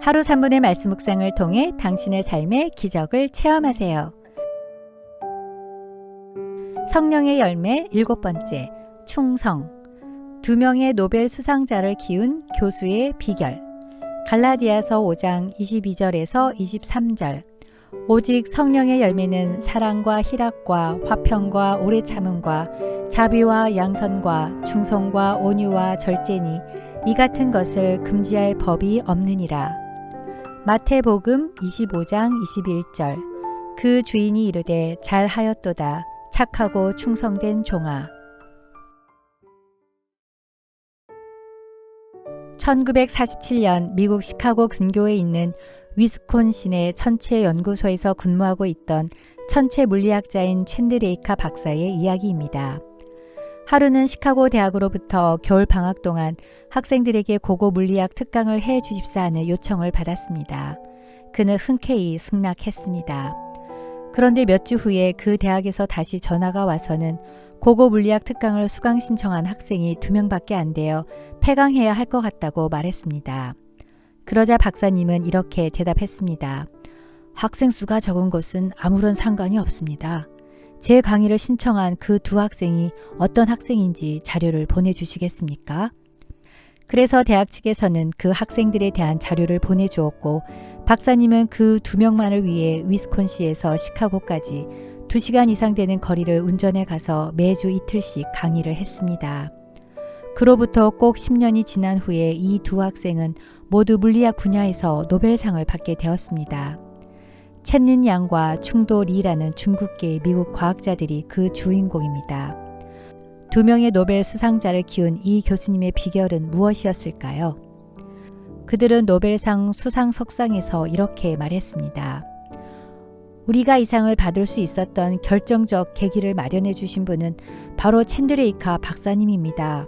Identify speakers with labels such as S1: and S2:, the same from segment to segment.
S1: 하루 3분의 말씀 묵상을 통해 당신의 삶의 기적을 체험하세요. 성령의 열매 7번째, 충성. 2명의 노벨 수상자를 키운 교수의 비결. 갈라디아서 5장 22절에서 23절. 오직 성령의 열매는 사랑과 희락과 화평과 오래 참음과 자비와 양선과 충성과 온유와 절제니 이 같은 것을 금지할 법이 없느니라. 마태복음 25장 21절. 그 주인이 이르되 잘하였도다 착하고 충성된 종아. 1947년 미국 시카고 근교에 있는 위스콘신의 천체 연구소에서 근무하고 있던 천체 물리학자인 챈드레이카 박사의 이야기입니다. 하루는 시카고 대학으로부터 겨울 방학 동안 학생들에게 고고 물리학 특강을 해 주십사 하는 요청을 받았습니다. 그는 흔쾌히 승낙했습니다. 그런데 몇 주 후에 그 대학에서 다시 전화가 와서는 고고 물리학 특강을 수강 신청한 학생이 2명밖에 안 되어 폐강해야 할 것 같다고 말했습니다. 그러자 박사님은 이렇게 대답했습니다. 학생 수가 적은 것은 아무런 상관이 없습니다. 제 강의를 신청한 그 2 학생이 어떤 학생인지 자료를 보내주시겠습니까? 그래서 대학 측에서는 그 학생들에 대한 자료를 보내주었고 박사님은 그 2명만을 위해 위스콘시에서 시카고까지 2시간 이상 되는 거리를 운전해 가서 매주 이틀씩 강의를 했습니다. 그로부터 꼭 10년이 지난 후에 이 2 학생은 모두 물리학 분야에서 노벨상을 받게 되었습니다. 첸린 양과 충도 리라는 중국계 미국 과학자들이 그 주인공입니다. 2명의 노벨 수상자를 키운 이 교수님의 비결은 무엇이었을까요? 그들은 노벨상 수상석상에서 이렇게 말했습니다. 우리가 이 상을 받을 수 있었던 결정적 계기를 마련해 주신 분은 바로 챈드레이카 박사님입니다.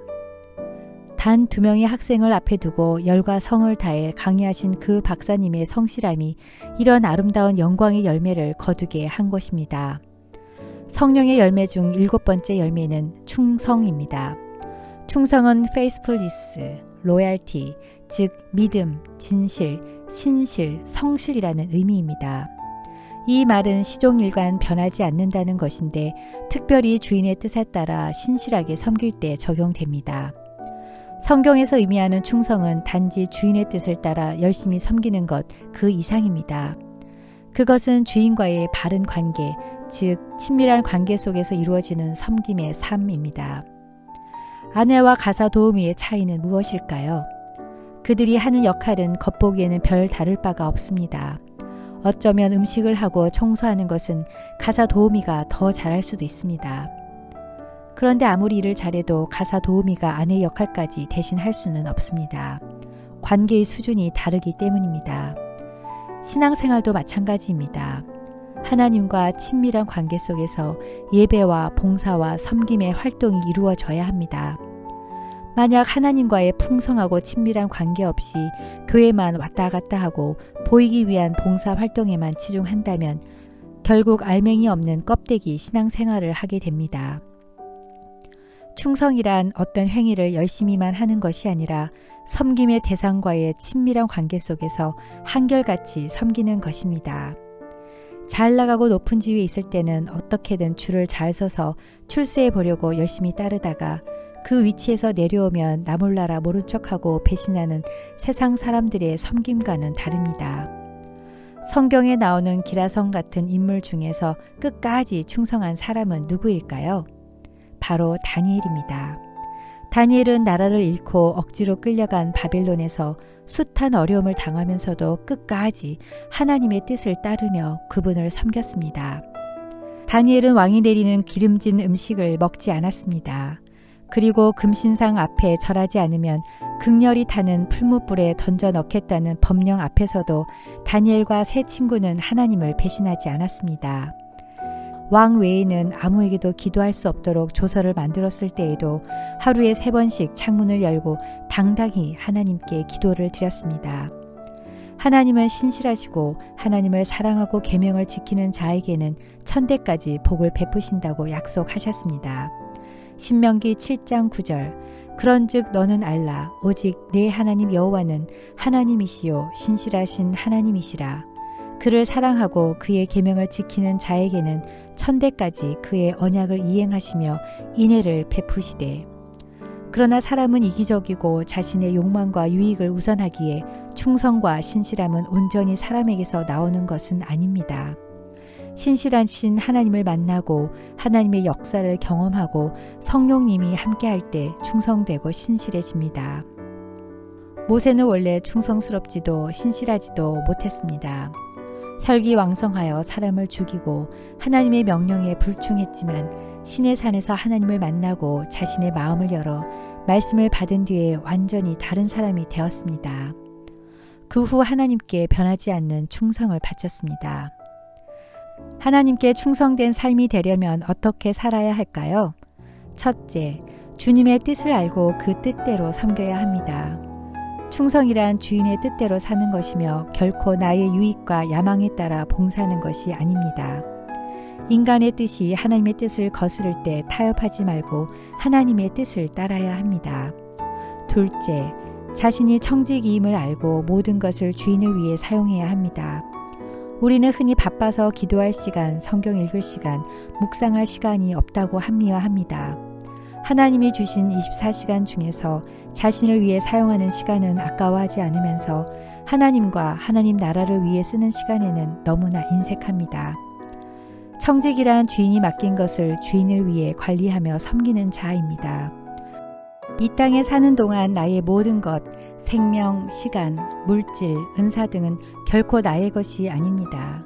S1: 단 2명의 학생을 앞에 두고 열과 성을 다해 강의하신 그 박사님의 성실함이 이런 아름다운 영광의 열매를 거두게 한 것입니다. 성령의 열매 중 7번째 열매는 충성입니다. 충성은 faithfulness, loyalty, 즉 믿음, 진실, 신실, 성실이라는 의미입니다. 이 말은 시종일관 변하지 않는다는 것인데 특별히 주인의 뜻에 따라 신실하게 섬길 때 적용됩니다. 성경에서 의미하는 충성은 단지 주인의 뜻을 따라 열심히 섬기는 것 그 이상입니다. 그것은 주인과의 바른 관계, 즉 친밀한 관계 속에서 이루어지는 섬김의 삶입니다. 아내와 가사 도우미의 차이는 무엇일까요? 그들이 하는 역할은 겉보기에는 별 다를 바가 없습니다. 어쩌면 음식을 하고 청소하는 것은 가사 도우미가 더 잘할 수도 있습니다. 그런데 아무리 일을 잘해도 가사 도우미가 아내의 역할까지 대신할 수는 없습니다. 관계의 수준이 다르기 때문입니다. 신앙생활도 마찬가지입니다. 하나님과 친밀한 관계 속에서 예배와 봉사와 섬김의 활동이 이루어져야 합니다. 만약 하나님과의 풍성하고 친밀한 관계 없이 교회만 왔다 갔다 하고 보이기 위한 봉사 활동에만 치중한다면 결국 알맹이 없는 껍데기 신앙생활을 하게 됩니다. 충성이란 어떤 행위를 열심히만 하는 것이 아니라 섬김의 대상과의 친밀한 관계 속에서 한결같이 섬기는 것입니다. 잘 나가고 높은 지위에 있을 때는 어떻게든 줄을 잘 서서 출세해 보려고 열심히 따르다가 그 위치에서 내려오면 나 몰라라 모른 척하고 배신하는 세상 사람들의 섬김과는 다릅니다. 성경에 나오는 기라성 같은 인물 중에서 끝까지 충성한 사람은 누구일까요? 바로 다니엘입니다. 다니엘은 나라를 잃고 억지로 끌려간 바벨론에서 숱한 어려움을 당하면서도 끝까지 하나님의 뜻을 따르며 그분을 섬겼습니다. 다니엘은 왕이 내리는 기름진 음식을 먹지 않았습니다. 그리고 금신상 앞에 절하지 않으면 극렬히 타는 풀무불에 던져 넣겠다는 법령 앞에서도 다니엘과 세 친구는 하나님을 배신하지 않았습니다. 왕 외에는 아무에게도 기도할 수 없도록 조서를 만들었을 때에도 하루에 3번씩 창문을 열고 당당히 하나님께 기도를 드렸습니다. 하나님은 신실하시고 하나님을 사랑하고 계명을 지키는 자에게는 천대까지 복을 베푸신다고 약속하셨습니다. 신명기 7장 9절. 그런즉 너는 알라 오직 내 하나님 여호와는 하나님이시요 신실하신 하나님이시라. 그를 사랑하고 그의 계명을 지키는 자에게는 천대까지 그의 언약을 이행하시며 인애를 베푸시되. 그러나 사람은 이기적이고 자신의 욕망과 유익을 우선하기에 충성과 신실함은 온전히 사람에게서 나오는 것은 아닙니다. 신실하신 하나님을 만나고 하나님의 역사를 경험하고 성령님이 함께할 때 충성되고 신실해집니다. 모세는 원래 충성스럽지도 신실하지도 못했습니다. 혈기왕성하여 사람을 죽이고 하나님의 명령에 불충했지만 신의 산에서 하나님을 만나고 자신의 마음을 열어 말씀을 받은 뒤에 완전히 다른 사람이 되었습니다. 그 후 하나님께 변하지 않는 충성을 바쳤습니다. 하나님께 충성된 삶이 되려면 어떻게 살아야 할까요? 첫째, 주님의 뜻을 알고 그 뜻대로 섬겨야 합니다. 충성이란 주인의 뜻대로 사는 것이며 결코 나의 유익과 야망에 따라 봉사하는 것이 아닙니다. 인간의 뜻이 하나님의 뜻을 거스를 때 타협하지 말고 하나님의 뜻을 따라야 합니다. 둘째, 자신이 청직이임을 알고 모든 것을 주인을 위해 사용해야 합니다. 우리는 흔히 바빠서 기도할 시간, 성경 읽을 시간, 묵상할 시간이 없다고 합리화합니다. 하나님이 주신 24시간 중에서 자신을 위해 사용하는 시간은 아까워하지 않으면서 하나님과 하나님 나라를 위해 쓰는 시간에는 너무나 인색합니다. 청직이란 주인이 맡긴 것을 주인을 위해 관리하며 섬기는 자입니다. 이 땅에 사는 동안 나의 모든 것, 생명, 시간, 물질, 은사 등은 결코 나의 것이 아닙니다.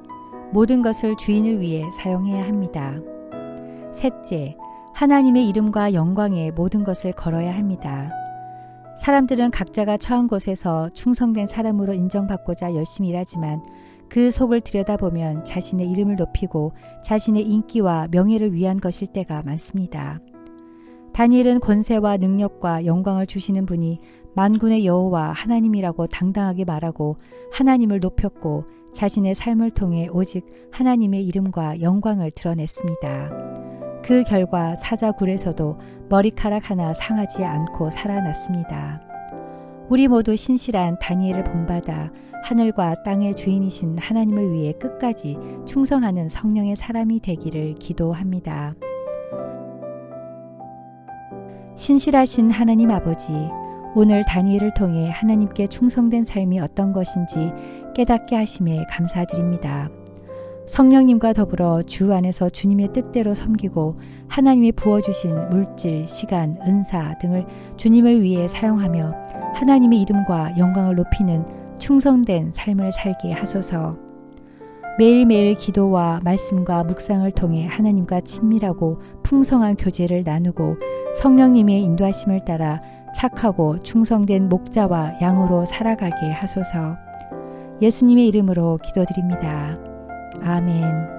S1: 모든 것을 주인을 위해 사용해야 합니다. 셋째, 하나님의 이름과 영광에 모든 것을 걸어야 합니다. 사람들은 각자가 처한 곳에서 충성된 사람으로 인정받고자 열심히 일하지만 그 속을 들여다보면 자신의 이름을 높이고 자신의 인기와 명예를 위한 것일 때가 많습니다. 다니엘은 권세와 능력과 영광을 주시는 분이 만군의 여호와 하나님이라고 당당하게 말하고 하나님을 높였고 자신의 삶을 통해 오직 하나님의 이름과 영광을 드러냈습니다. 그 결과 사자굴에서도 머리카락 하나 상하지 않고 살아났습니다. 우리 모두 신실한 다니엘을 본받아 하늘과 땅의 주인이신 하나님을 위해 끝까지 충성하는 성령의 사람이 되기를 기도합니다. 신실하신 하나님 아버지, 오늘 다니엘을 통해 하나님께 충성된 삶이 어떤 것인지 깨닫게 하심에 감사드립니다. 성령님과 더불어 주 안에서 주님의 뜻대로 섬기고 하나님이 부어주신 물질, 시간, 은사 등을 주님을 위해 사용하며 하나님의 이름과 영광을 높이는 충성된 삶을 살게 하소서. 매일매일 기도와 말씀과 묵상을 통해 하나님과 친밀하고 풍성한 교제를 나누고 성령님의 인도하심을 따라 착하고 충성된 목자와 양으로 살아가게 하소서. 예수님의 이름으로 기도드립니다. 아멘.